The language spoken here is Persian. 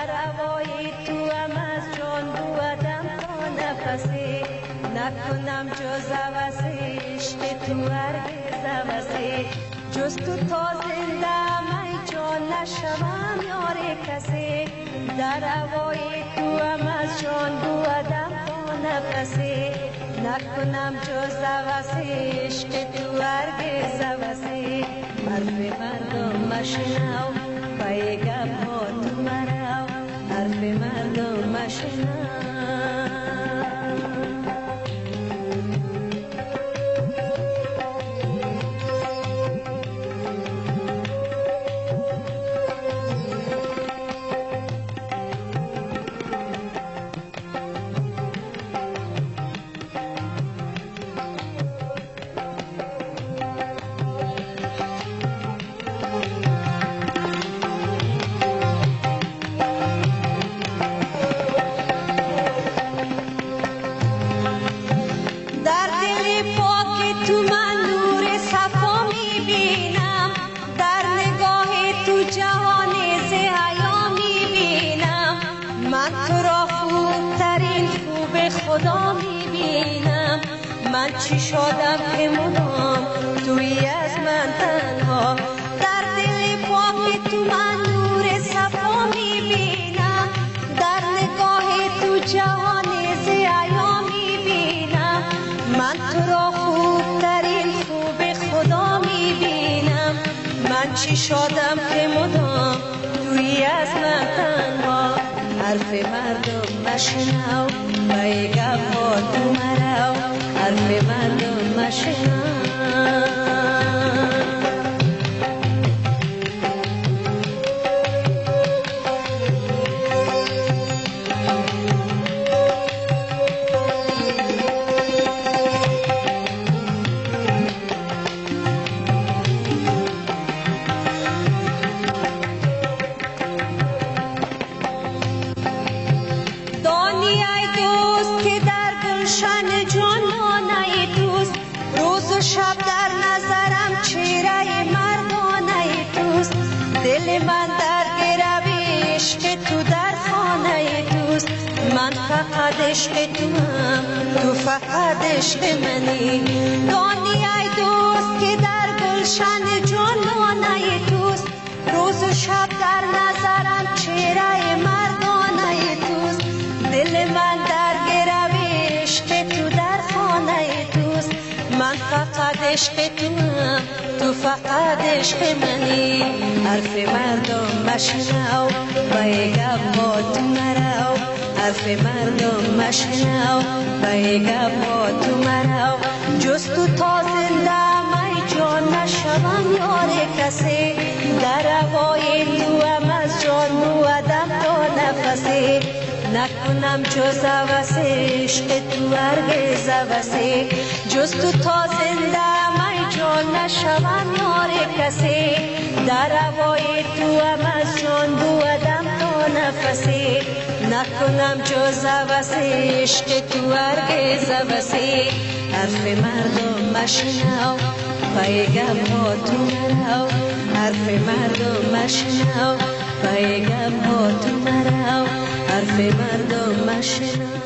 در هوای تو هم از جان بودم تا نفسی نکنم جز عوضی عشق تو هرگز عوضی جز تو تا زنده ای جان نشوم یار کسی در هوای تو هم از جان بودم تا نفسی نکنم جز عوضی عشق تو هرگز عوضی حرف مردم مشنو پیگم ها تو مرو حرف مردم مشنو تو من نور صفا میبینم در نگاه تو جهان زهیا میبینم من تو را خوبترین خوب خدا میبینم من چی شدم که مدام توی از من تنها در دل پاک تو من نور صفا میبینم در نگاه تو جهان زهیا میبینم من تو را من چی شدم که مدام توی از من تنها حرف مردم مشنو پیگم ها تو مرو حرف مردم مشنو شن جانانه دوست روز و شب در نظرم چهره مردانه دوست دل من در گرو عشق تو در خانه دوست من فقط عشق تو هم تو فقط عشق منی دانی ای دوست که در گلشن جانانه دوست روز و شب در نظرم چهره مردانه دوست دل من در گرو من فقط عشق توام تو فقط عشق منی حرف مردم مشنو پیگم ها تو مرو حرف مردم مشنو پیگم ها تو مرو جز تو تا زنده ای جان نشوم یار کسی در هوای تو هم از جان بودم تا نفسی نکنم جز عوضی عشق تو هرگز عوضی جز تو تا زنده ای جان نشوم یار کسی در هوای تو هم از جان بودم تا نفسی نکنم جز عوضی عشق تو هرگز عوضی حرف مردم مشنو پیگم ها تو مرو حرف مردم مشنو پیگم ها تو مرو حرف مردم مشنو